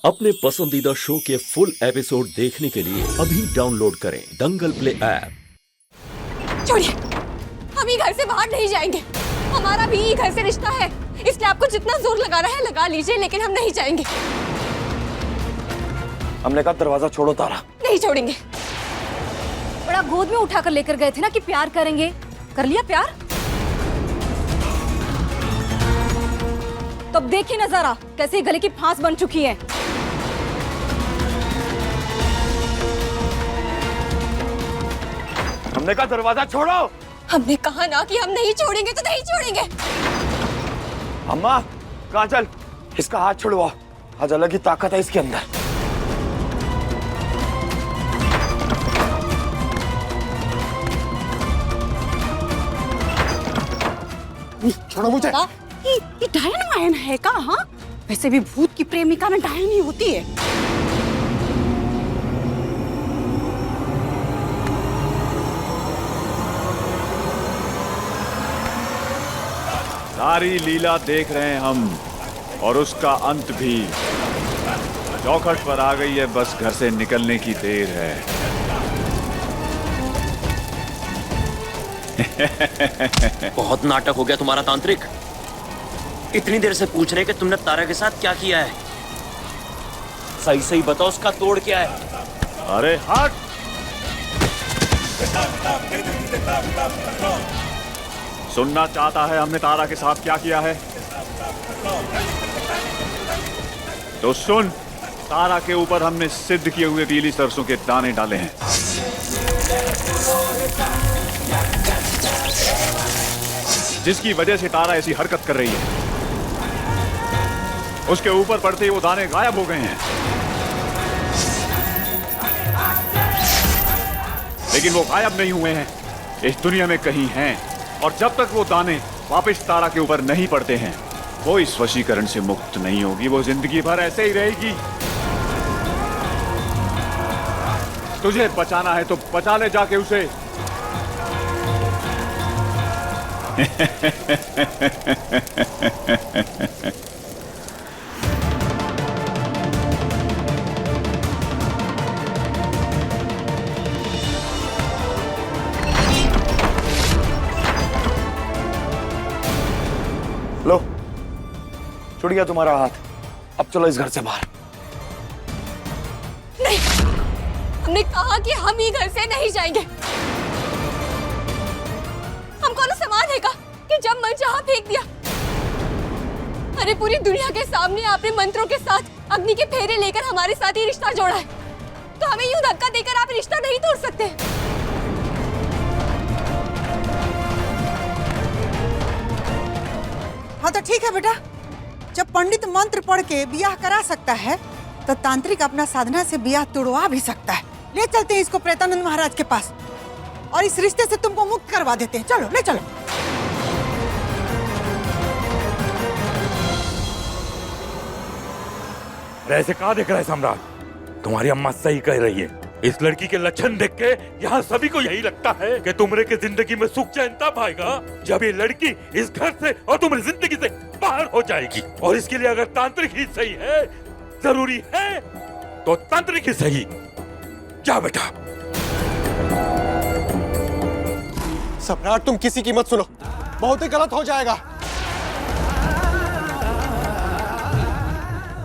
अपने पसंदीदा शो के फुल एपिसोड देखने के लिए अभी डाउनलोड करें दंगल प्ले ऐप। छोड़िए, हम ही घर से बाहर नहीं जाएंगे। हमारा भी ही घर से रिश्ता है, इसलिए आपको जितना जोर लगाना है लगा लीजिए, लेकिन हम नहीं जाएंगे। हमने कहा दरवाजा छोड़ो तारा। नहीं छोड़ेंगे। बड़ा गोद में उठाकर लेकर गए थे ना कि प्यार करेंगे, कर लिया प्यार। तब देखिए ना जरा कैसे गले की फांस बन चुकी है। हमने कहा दरवाजा छोड़ो। हमने कहा ना कि हम नहीं छोड़ेंगे तो नहीं छोड़ेंगे। अम्मा काजल, इसका हाथ छुड़वाओ। आज अलग ही ताकत है इसके अंदर। छोड़ो मुझे। ये डायन है का? हाँ, वैसे भी भूत की प्रेमिका में डायन ही होती है। सारी लीला देख रहे हैं हम, और उसका अंत भी। चौखट पर आ गई है, बस घर से निकलने की देर है। बहुत नाटक हो गया तुम्हारा तांत्रिक। इतनी देर से पूछ रहे कि तुमने तारा के साथ क्या किया है। सही सही बताओ, उसका तोड़ क्या है? अरे हट! सुनना चाहता है हमने तारा के साथ क्या किया है? तो सुन, तारा के ऊपर हमने सिद्ध किए हुए पीली सरसों के दाने डाले हैं। जिसकी वजह से तारा ऐसी हरकत कर रही है। उसके ऊपर पड़ते ही वो दाने गायब हो गए हैं। लेकिन वो गायब नहीं हुए हैं, इस दुनिया में कहीं हैं। और जब तक वो दाने वापस तारा के ऊपर नहीं पड़ते हैं, वो इस वशीकरण से मुक्त नहीं होगी। वो जिंदगी भर ऐसे ही रहेगी। तुझे बचाना है तो बचा ले जाके उसे। लो, छूट गया तुम्हारा हाथ। अब चलो इस घर से बाहर। नहीं, हमने कहा कि हम ही घर से नहीं जाएंगे। हम कौन सामान है का कि जब मन चाहा फेंक दिया। अरे पूरी दुनिया के सामने आपने मंत्रों के साथ अग्नि के फेरे लेकर हमारे साथ ही रिश्ता जोड़ा है, तो हमें यूं धक्का देकर आप रिश्ता नहीं तोड़ सकते। हाँ तो ठीक है बेटा, जब पंडित मंत्र पढ़ के ब्याह करा सकता है तो तांत्रिक अपना साधना से ब्याह तोड़वा भी सकता है। ले चलते हैं इसको प्रेतानंद महाराज के पास और इस रिश्ते से तुमको मुक्त करवा देते हैं। चलो ले चलो। ऐसे कहा देख रहा है सम्राट? तुम्हारी अम्मा सही कह रही है। इस लड़की के लक्षण देख के यहाँ सभी को यही लगता है कि तुमरे के जिंदगी में सुख चैन तब आएगा जब ये लड़की इस घर से और तुम्हारी जिंदगी से बाहर हो जाएगी। और इसके लिए अगर तांत्रिक ही सही है, जरूरी है, तो तांत्रिक ही सही। जा बेटा। सम्राट, तुम किसी की मत सुनो, बहुत ही गलत हो जाएगा।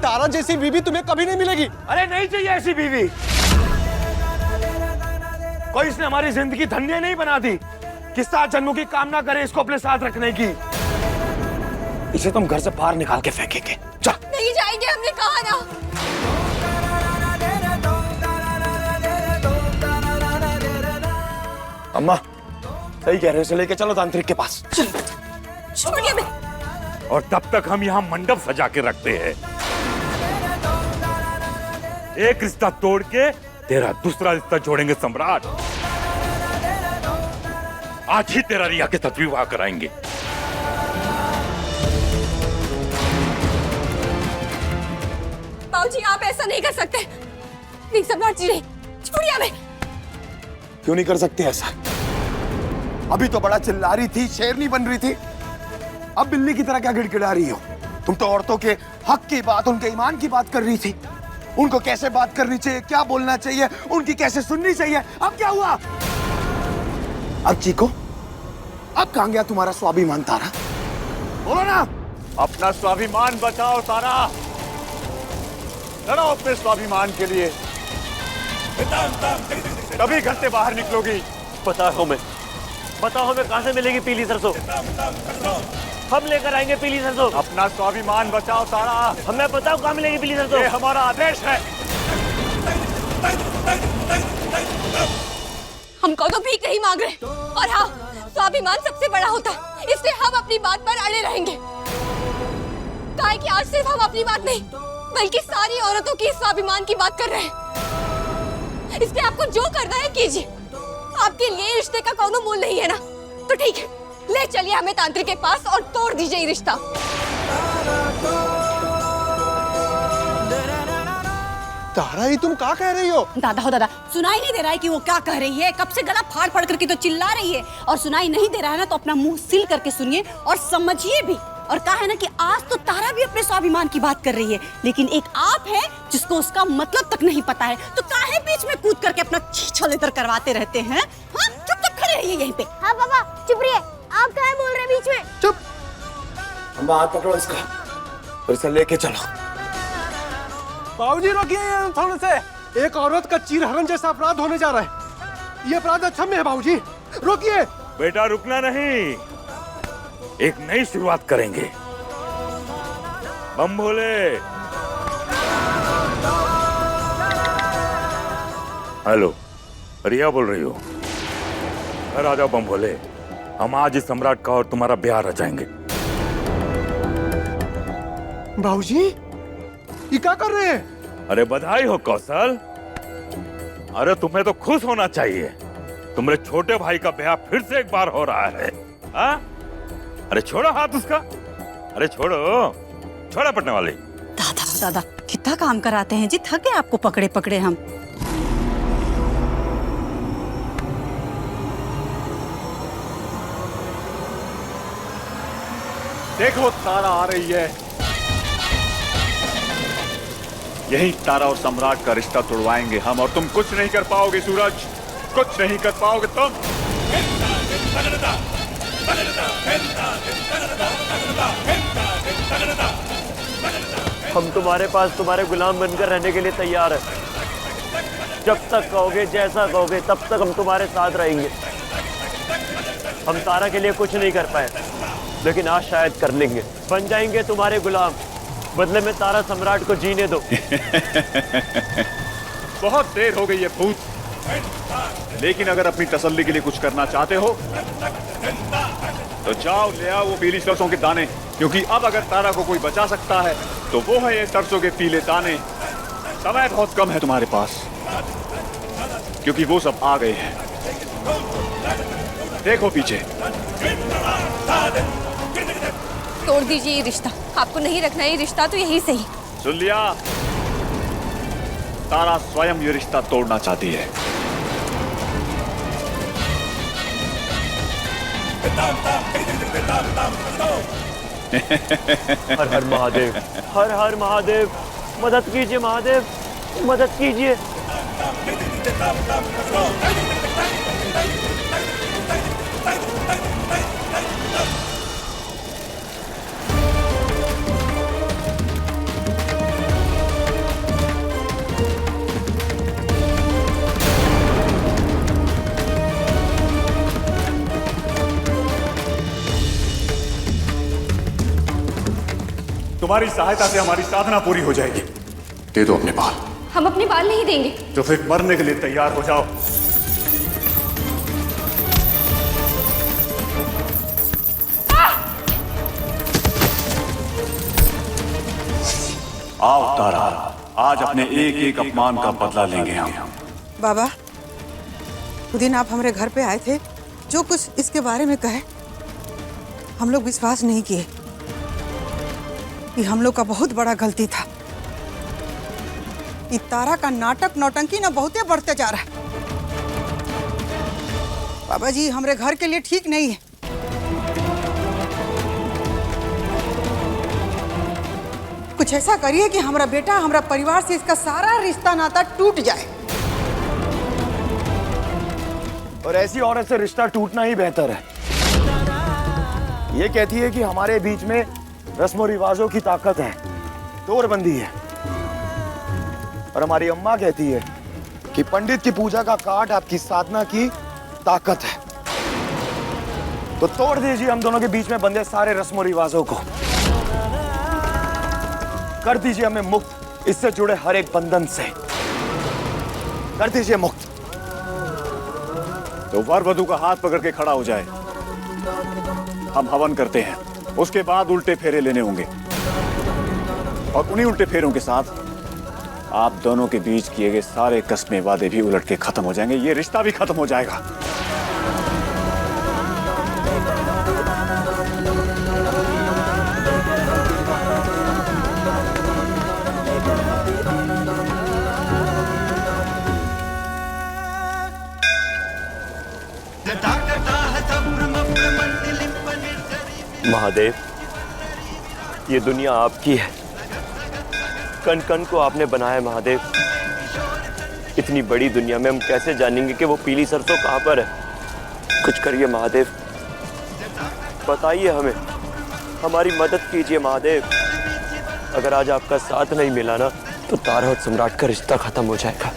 तारा जैसी बीवी तुम्हें कभी नहीं मिलेगी। अरे नहीं चाहिए ऐसी बीवी। कोई इसने हमारी जिंदगी धन्य नहीं बना दी कि 7 जन्मों की कामना करे इसको अपने साथ रखने की। इसे तुम घर से बाहर निकाल के फेंकेंगे। जा। नहीं जाएंगे, हमने कहा ना। अम्मा सही कह रहे हो, इसे लेके चलो तांत्रिक के पास। छोड़िए मैं। और तब तक हम यहाँ मंडप सजा के रखते हैं। एक रिश्ता तोड़ के तेरा दूसरा रिश्ता जोड़ेंगे सम्राट। आज ही तेरा रिया के साथ विवाह कराएंगे। बाबूजी, आप ऐसा नहीं कर सकते। नहीं सम्राट जी, नहीं, छोड़िए हमें। क्यों नहीं कर सकते ऐसा? अभी तो बड़ा चिल्ला रही थी, शेरनी बन रही थी। अब बिल्ली की तरह क्या गिड़गिड़ा रही हो? तुम तो औरतों के हक की बात, उनके ईमान की बात कर रही थी। उनको कैसे बात करनी चाहिए, क्या बोलना चाहिए, उनकी कैसे सुननी चाहिए। अब क्या हुआ? अब चीको, अब कहां गया तुम्हारा स्वाभिमान तारा? बोलो ना। अपना स्वाभिमान बचाओ तारा, लड़ो अपने स्वाभिमान के लिए, तभी घर से बाहर निकलोगी। पता हमें कहां से मिलेगी पीली सरसों। हम लेकर आएंगे पीली सरसों। अपना स्वाभिमान बचाओ तारा, हमें बताओ कहां मिलेगी पीली सरसों। ये हमारा आदेश है। हम तो भीख नहीं मांग रहे, और हाँ, स्वाभिमान सबसे बड़ा होता है, इसलिए हम अपनी बात पर अड़े रहेंगे। कहा है कि आज सिर्फ हम अपनी बात नहीं, बल्कि सारी औरतों की स्वाभिमान की बात कर रहे हैं। इसलिए आपको जो करना है कीजिए। आपके लिए रिश्ते का कोनो मोल नहीं है ना, तो ठीक है, ले चलिए हमें तांत्रिक के पास और तोड़ दीजिए ये रिश्ता। तारा, ये तुम क्या कह रही हो? दादा हो दादा, सुनाई नहीं दे रहा है कि वो क्या कह रही है? कब से गला फाड़ फाड़ करके तो चिल्ला रही है, और सुनाई नहीं दे रहा है ना तो अपना मुंह सील करके सुनिए और समझिए भी। और कहा है ना कि आज तो तारा भी अपने स्वाभिमान की बात कर रही है, लेकिन एक आप है जिसको उसका मतलब तक नहीं पता है, तो काहे बीच में कूद करके अपना छीछल इधर करवाते रहते हैं? हाँ, चुपचाप खड़े रहिए यहीं पे। हाँ बाबा चुप रहिए, आप काहे बोल रहे हैं बीच में? चुप। हम हाथ पकड़ो इसका और इसे लेके चलो। बाबूजी रोकिए थोड़े से, एक औरत का चीरहरण जैसा अपराध होने जा रहा है। ये अपराध अक्षम्य है बाबूजी, रोकिए। बेटा रुकना नहीं, एक नई शुरुआत करेंगे। बम भोले। हेलो, रिया बोल रही हो? घर आ जाओ बम भोले, हम आज इस सम्राट का और तुम्हारा ब्याह रचाएंगे। बाबूजी ये क्या कर रहे हैं? अरे बधाई हो कौशल, अरे तुम्हें तो खुश होना चाहिए, तुम्हारे छोटे भाई का ब्याह फिर से एक बार हो रहा है। हाँ? अरे छोड़ो हाथ उसका, अरे छोड़ो, छोड़ा पड़ने वाले। दादा कितना काम कराते हैं जी, थक गए आपको पकड़े पकड़े हम। देखो तारा आ रही है। यही तारा और सम्राट का रिश्ता तोड़वाएंगे हम, और तुम कुछ नहीं कर पाओगे सूरज, कुछ नहीं कर पाओगे तुम। हम तुम्हारे पास तुम्हारे गुलाम बनकर रहने के लिए तैयार हैं। जब तक कहोगे, जैसा कहोगे, तब तक हम तुम्हारे साथ रहेंगे। हम तारा के लिए कुछ नहीं कर पाए, लेकिन आज शायद कर लेंगे, बन जाएंगे तुम्हारे गुलाम। बदले में तारा सम्राट को जीने दो। बहुत देर हो गई है भूत, लेकिन अगर अपनी तसल्ली के लिए कुछ करना चाहते हो तो जाओ ले आओ वो पीली सरसों के दाने, क्योंकि अब अगर तारा को कोई बचा सकता है तो वो है ये सरसों के पीले दाने। समय बहुत कम है तुम्हारे पास, क्योंकि वो सब आ गए हैं। देखो पीछे। तोड़ दीजिए ये रिश्ता, आपको नहीं रखना ये रिश्ता तो यही सही। सुन लिया, तारा स्वयं ये रिश्ता तोड़ना चाहती है। हर हर महादेव, हर हर महादेव, मदद कीजिए महादेव, मदद कीजिए। तुम्हारी सहायता से हमारी साधना पूरी हो जाएगी। दे दो अपने बाल। हम अपने बाल नहीं देंगे। तो फिर मरने के लिए तैयार हो जाओ। आओ तारा, आज अपने एक एक अपमान का बदला लेंगे हम। बाबा, उस दिन आप हमारे घर पे आए थे, जो कुछ इसके बारे में कहे हम लोग विश्वास नहीं किए। ये हम लोग का बहुत बड़ा गलती था। ये तारा का नाटक नौटंकी ना बहुते बढ़ते जा रहा है। बाबा जी, हमारे घर के लिए ठीक नहीं है। कुछ ऐसा करिए कि हमारा बेटा हमारा परिवार से इसका सारा रिश्ता नाता टूट जाए। और ऐसी औरत से रिश्ता टूटना ही बेहतर है। ये कहती है कि हमारे बीच में रस्मों रिवाजों की ताकत है, तोड़बंदी है। और हमारी अम्मा कहती है कि पंडित की पूजा का काट आपकी साधना की ताकत है। तो तोड़ दीजिए हम दोनों के बीच में बंधे सारे रस्मों रिवाजों को, कर दीजिए हमें मुक्त इससे जुड़े हर एक बंधन से, कर दीजिए मुक्त। तो वर वधू का हाथ पकड़ के खड़ा हो जाए, हम हवन करते हैं। उसके बाद उल्टे फेरे लेने होंगे और उन्हीं उल्टे फेरों के साथ आप दोनों के बीच किए गए सारे कस्मे वादे भी उलट के खत्म हो जाएंगे, ये रिश्ता भी खत्म हो जाएगा। महादेव, ये दुनिया आपकी है, कण कण को आपने बनाया महादेव। इतनी बड़ी दुनिया में हम कैसे जानेंगे कि वो पीली सरसों कहाँ पर है? कुछ करिए महादेव, बताइए हमें, हमारी मदद कीजिए महादेव। अगर आज आपका साथ नहीं मिला ना तो तारा और सम्राट का रिश्ता खत्म हो जाएगा,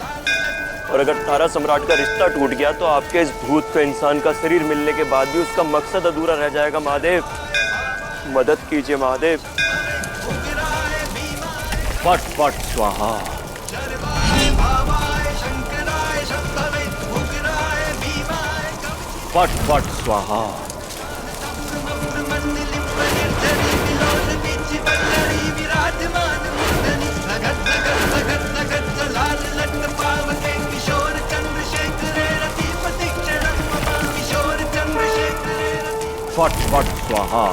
और अगर तारा सम्राट का रिश्ता टूट गया तो आपके इस भूत को इंसान का शरीर मिलने के बाद भी उसका मकसद अधूरा रह जाएगा। महादेव, मदद कीजिए महादेव। फट फट स्वाहा। फट फट स्वाहा। फट फट स्वाहा।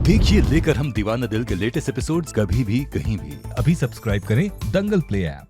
देखिए लेकर हम दीवाना दिल के लेटेस्ट एपिसोड्स कभी भी कहीं भी। अभी सब्सक्राइब करें दंगल प्ले ऐप।